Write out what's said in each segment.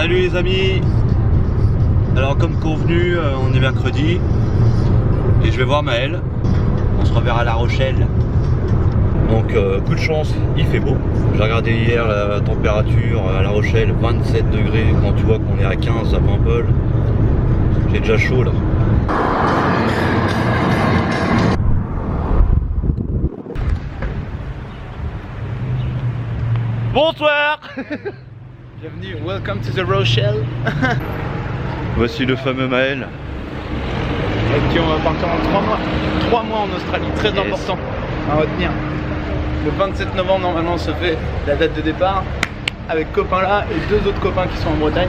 Salut les amis. Alors comme convenu, on est mercredi et je vais voir Maël. On se reverra à La Rochelle. Donc coup de chance, il fait beau. J'ai regardé hier la température à La Rochelle, 27 degrés. Quand tu vois qu'on est à 15 à Paimpol, j'ai déjà chaud là. Bonsoir. Bienvenue, welcome to the Rochelle. Voici le fameux Maël. Avec qui on va partir en 3 mois. 3 mois en Australie, très important à retenir. Le 27 novembre normalement se fait la date de départ avec copains là et 2 autres copains qui sont en Bretagne.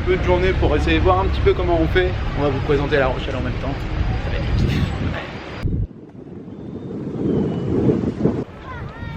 Peu de journées pour essayer de voir un petit peu comment on fait. On va vous présenter La Rochelle en même temps. Ça va être du kiff.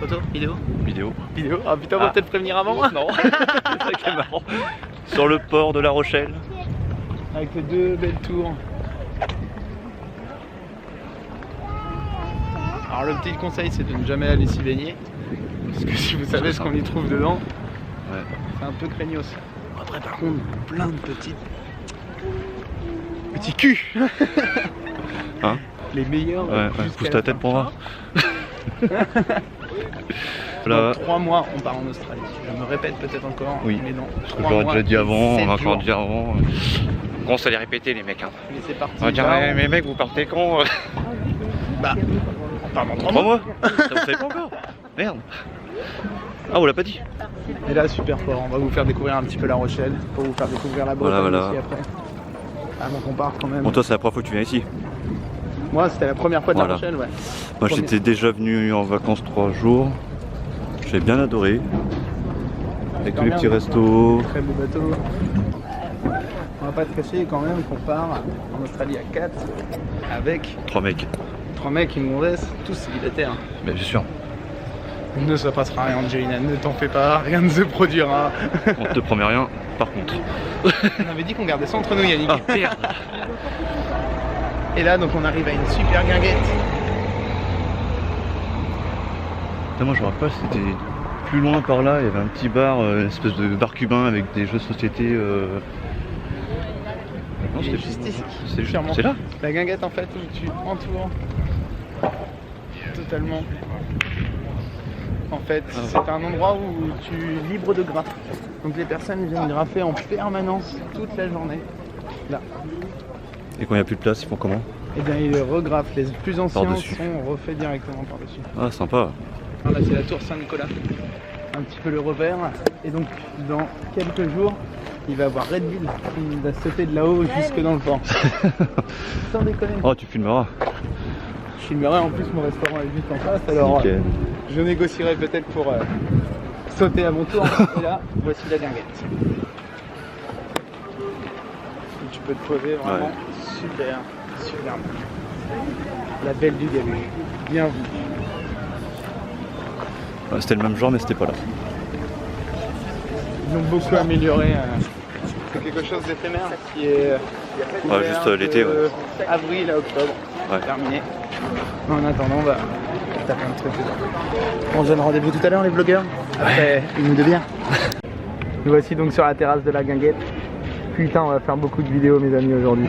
Photo, vidéo. Vidéo. Ah putain, on va peut-être prévenir avant. Non, c'est ça qui est marrant. Sur le port de La Rochelle. Avec les 2 belles tours. Alors le petit conseil c'est de ne jamais aller s'y baigner. Parce que si vous savez ce qu'on y trouve dedans, c'est un peu craignos. Après par contre, plein de petits culs. Hein? Les meilleurs. Ouais, pousse ta tête pour voir. Dans 3 mois on part en Australie. Je me répète peut-être encore, oui. Mais non. Ce que j'aurais déjà dit avant, on va encore dire avant. Quand ça les répéter les mecs. Hein. Mais c'est parti. On va dire mais mecs vous partez quand? Bah on part dans 3 mois. Ça vous savez pas encore? Merde. Ah on l'a pas dit. Et là super fort, on va vous faire découvrir un petit peu La Rochelle pour vous faire découvrir la Bretagne aussi après. Avant qu'on parte quand même. Bon toi c'est la première fois que tu viens ici? Moi c'était la première fois de La Rochelle, ouais. Moi j'étais déjà venu en vacances 3 jours. J'ai bien adoré. Avec tous les petits restos. Très beau bateau. On va pas te cacher quand même qu'on part en Australie à 4 avec 3 mecs. 3 mecs, ils nous laissent tous célibataires. Mais bien sûr. Ne se passera rien, Angelina, ne t'en fais pas, rien ne se produira. On te promet rien, par contre. On avait dit qu'on gardait ça entre nous, Yannick. Ah merde. Et là, donc on arrive à une super guinguette. Putain, moi je me rappelle, c'était plus loin par là, il y avait un petit bar, une espèce de bar cubain avec des jeux de société. Non, c'était juste ici. C'est là. La guinguette en fait où tu entoures totalement. En fait, c'est un endroit où tu es libre de gras. Donc les personnes viennent graffer en permanence toute la journée. Là. Et quand il n'y a plus de place, ils font comment? Eh bien ils regraffent. Les plus anciens Par-dessus. sont refaits directement par-dessus. Ah sympa. Alors là c'est la tour Saint-Nicolas. Un petit peu le revers. Et donc dans quelques jours, il va y avoir Red Bull qui va sauter de là-haut jusque dans le port. Sans déconner. Oh tu filmeras. Je filmerai, en plus mon restaurant est juste en face, alors je négocierai peut-être pour sauter à mon tour. Et là, voici la guinguette. Tu peux te poser vraiment super. La belle du Gabu, bien vue. C'était le même genre mais c'était pas là. Ils ont beaucoup amélioré. C'est quelque chose d'éphémère qui est juste l'été. Avril à octobre. Terminé. En attendant, on va taper un truc dedans. On se donne rendez-vous tout à l'heure les vlogueurs. Après une ou deux bières. Nous voici donc sur la terrasse de la guinguette. Putain, on va faire beaucoup de vidéos mes amis aujourd'hui.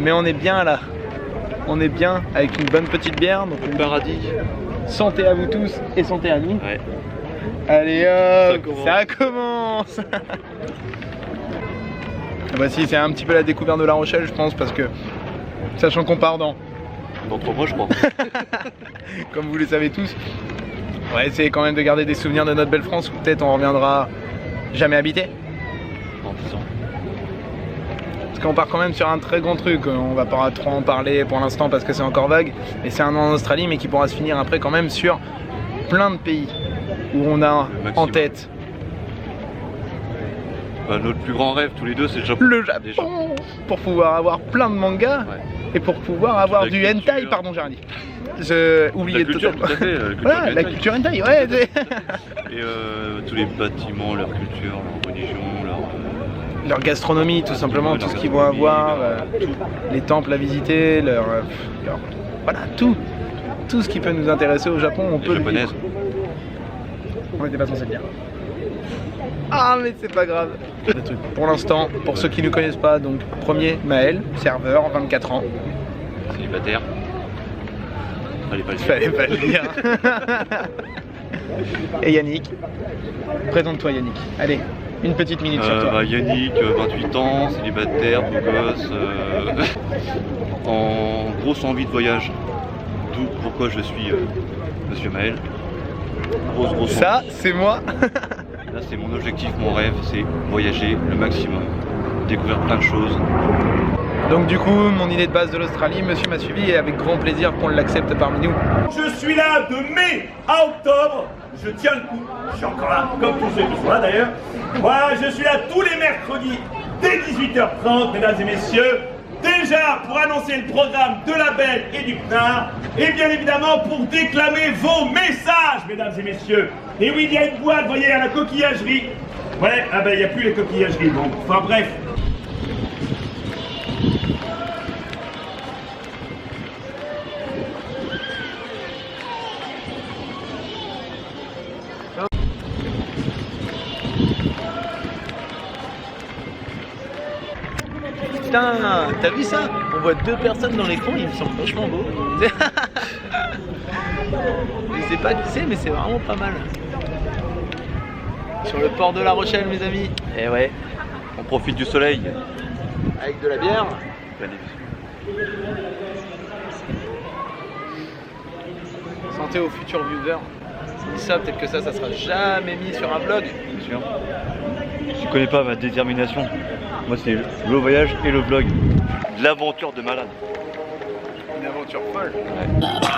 Mais on est bien là. On est bien avec une bonne petite bière, donc le paradis. Santé à vous tous et santé à nous. Ouais. Allez hop, ça commence. Voici, c'est un petit peu la découverte de La Rochelle je pense parce que sachant qu'on part dans 3 mois je crois. Comme vous le savez tous, on va essayer quand même de garder des souvenirs de notre belle France où peut-être on reviendra jamais habiter. En 10 ans. Parce qu'on part quand même sur un très grand truc, on va pas trop en parler pour l'instant parce que c'est encore vague, et c'est un an en Australie mais qui pourra se finir après quand même sur plein de pays où on a en tête. Notre plus grand rêve tous les deux c'est le Japon. Le Japon déjà. Pour pouvoir avoir plein de mangas et pour pouvoir avoir du hentai, pardon j'ai rien dit. J'ai oublié de totalement. Tout à fait, la culture hentai, ouais. Et tous les bâtiments, leur culture, leur religion, leur gastronomie tout simplement, tout ce qu'ils vont avoir, les temples à visiter, voilà, tout ce qui peut nous intéresser au Japon, on peut le vivre. On n'était pas censé le dire. Ah mais c'est pas grave. Pour l'instant, pour ceux qui ne connaissent pas, donc premier Maël, serveur, 24 ans. Célibataire. Fallait pas le dire. Et Yannick. Présente-toi Yannick. Allez, une petite minute sur toi. Yannick, 28 ans, célibataire, beau gosse, en grosse envie de voyage. D'où pourquoi je suis Monsieur Maël. Grosse Ça, envie. c'est moi. Là, c'est mon objectif, mon rêve, c'est voyager le maximum, découvrir plein de choses. Donc du coup, mon idée de base de l'Australie, monsieur m'a suivi et avec grand plaisir qu'on l'accepte parmi nous. Je suis là de mai à octobre, je tiens le coup, je suis encore là, comme tous ceux qui sont là d'ailleurs. Voilà, je suis là tous les mercredis dès 18h30, mesdames et messieurs. Déjà pour annoncer le programme de la Belle et du Cnard, et bien évidemment pour déclamer vos messages, mesdames et messieurs. Et oui, il y a une boîte, vous voyez, à la coquillagerie. Ouais, ah ben il n'y a plus les coquillageries, bon, enfin bref. Putain, t'as vu ça? On voit deux personnes dans l'écran, ils me semblent vachement beaux. Je sais pas qui c'est, mais c'est vraiment pas mal. Sur le port de La Rochelle, mes amis. Et ouais, on profite du soleil. Avec de la bière. Santé aux futurs viewers. Ça, peut-être que ça sera jamais mis sur un vlog. Bien sûr. Tu connais pas ma détermination. Moi, c'est le voyage et le vlog. L'aventure de malade. Une aventure folle. Ouais.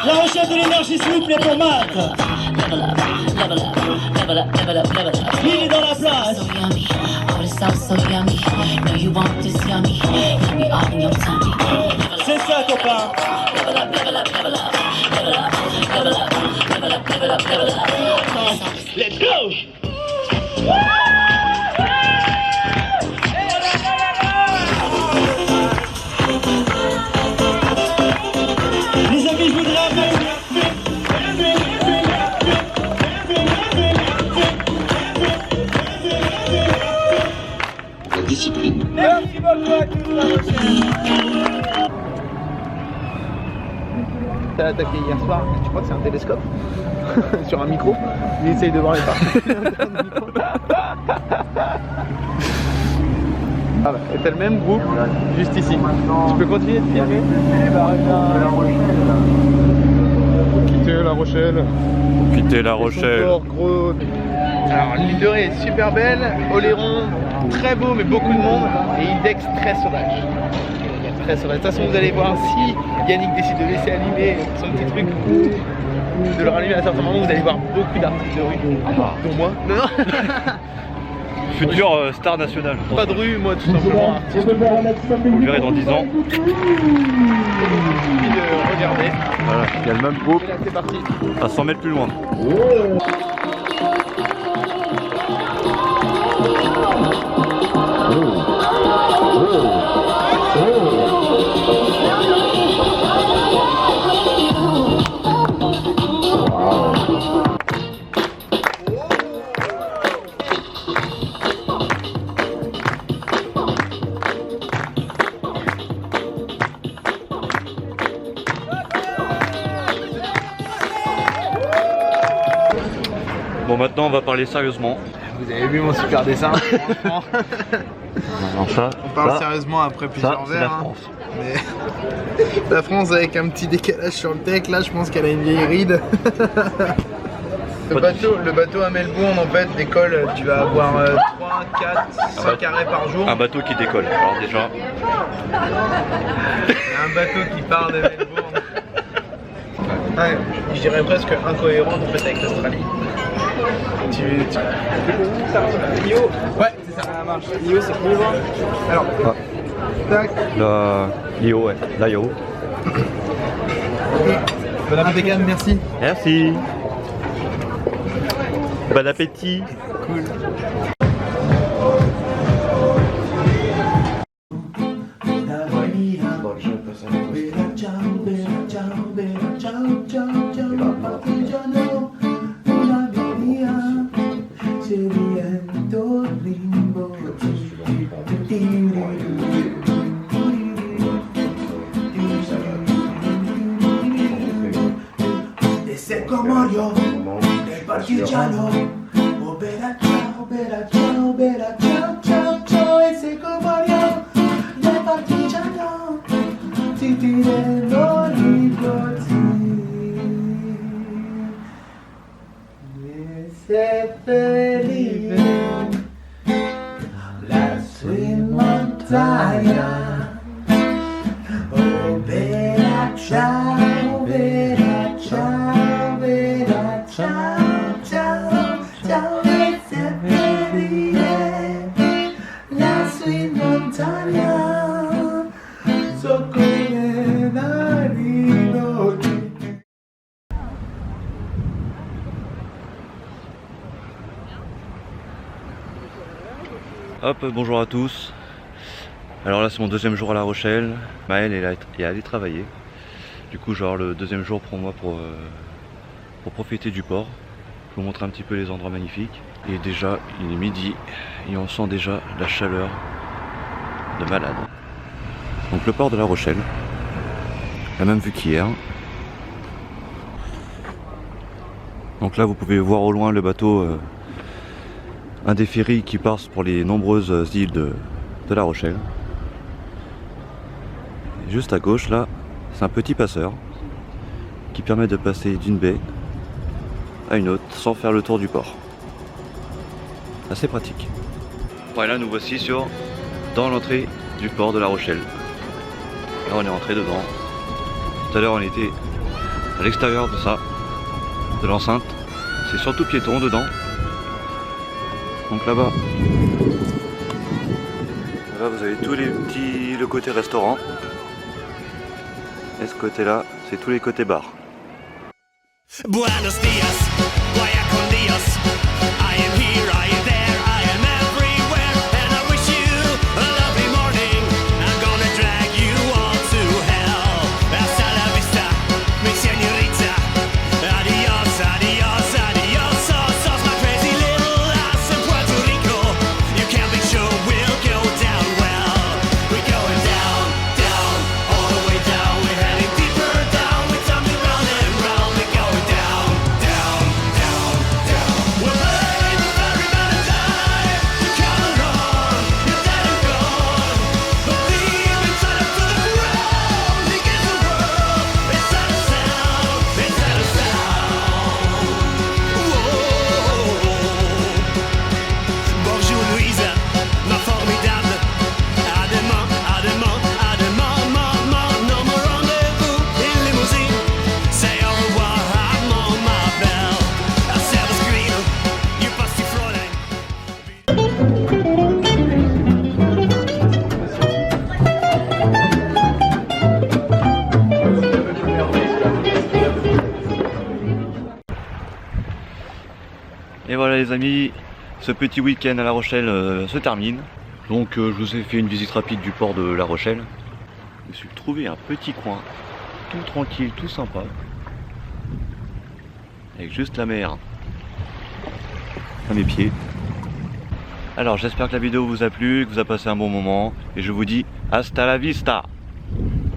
La recherche de l'énergie, s'il vous plaît, pour Matt. Il est dans la place. So yummy, oh the sauce so yummy. Know you want this yummy, yummy all in your tummy. C'est ça, copain. Level up, level up, level up, level up, level up, level up, level up, level up. Let's go. Les amis, je voudrais La discipline. Merci beaucoup à tous. T'as attaqué hier soir, tu crois que c'est un télescope? Sur un micro? Il essaye de voir les parties. Ah bah, et t'as le même groupe, juste ici. Tu peux continuer de filmer? Quitter La Rochelle. Quitter La Rochelle. Gros. Alors l'île de Ré est super belle, Oléron très beau mais beaucoup de monde, et Index très sauvage. Très sauvage. De toute façon vous allez voir, si Yannick décide de laisser allumer son petit truc, de le rallumer à un certain moment, vous allez voir beaucoup d'artistes de rue, dont moi. Non, non. Futur star national. Pas de rue, moi tout simplement artiste. Vous le verrez dans 10 ans. Il suffit de regarder. Voilà, il y a le même groupe Et là c'est parti. à 100 mètres plus loin. Bon, maintenant on va parler sérieusement. Vous avez vu mon super dessin, franchement. Alors ça, On parle ça, sérieusement après plusieurs c'est la verres. France. Mais la France avec un petit décalage sur le tech, là je pense qu'elle a une vieille ride. Le bateau à Melbourne en fait décolle, tu vas avoir 3, 4, 5 arrêts par jour. Un bateau qui décolle, alors déjà. Il y a un bateau qui part de Melbourne. Ouais, je dirais presque incohérent en fait avec l'Australie. Io. Ouais, c'est ça. Ça marche. Io, c'est cool. Alors, tac. L'IO, ouais. L'IO. Bon impeccable, merci. Merci. Bon appétit. Cool. Serían todos ciao, bella ciao, ciao, ciao. E se voglio le partigiano ti diremo nipoti. E se felice lassù in montagna. Oh, bella ciao, bella ciao, bella ciao, ciao, ciao. E se felice lassù in montagna, so come Danilo. Hop, bonjour à tous. Alors là c'est mon deuxième jour à La Rochelle. Maëlle est allée travailler. Du coup genre le deuxième jour pour moi pour profiter du port. Je vous montre un petit peu les endroits magnifiques. Et déjà il est midi et on sent déjà la chaleur de malade. Donc le port de La Rochelle. La même vue qu'hier. Donc là vous pouvez voir au loin le bateau. Un des ferries qui passe pour les nombreuses îles de La Rochelle. Et juste à gauche là, c'est un petit passeur qui permet de passer d'une baie à une autre sans faire le tour du port. Assez pratique. Voilà, nous voici dans l'entrée du port de La Rochelle. Là on est rentré dedans. Tout à l'heure on était à l'extérieur de ça, de l'enceinte. C'est surtout piéton dedans. Donc là-bas, vous avez tous les petits, le côté restaurant. Et ce côté-là, c'est tous les côtés bar. Buenos dias, vaya con Dios. I am here, I am there, I am everywhere, and I wish you a lovely morning. I'm gonna drag you all to hell. Hasta la vista, mi señorita. Adios, adios, adios. Sos my crazy little ass in Puerto Rico. You can't be sure we'll go down well. We're going down, down, all the way down. We're heading deeper down. We're tumbling round and round. We're going down, down, down, down. We're playing the ferryman and die. Come along, you're dead and gone. Believe inside up to the ground. Begin the world. It's not a sound. It's not a sound. Whoa. Bonjour Louise, ma formidable. À demain, à demain, à demain, maman. Non, mon rendez-vous, une limousine. Say au revoir à ma belle. À Service Green, you passi Fräulein. Et voilà les amis, ce petit week-end à La Rochelle se termine. Donc je vous ai fait une visite rapide du port de La Rochelle. Je me suis trouvé un petit coin, tout tranquille, tout sympa. Avec juste la mer à mes pieds. Alors j'espère que la vidéo vous a plu, que vous a passé un bon moment. Et je vous dis hasta la vista!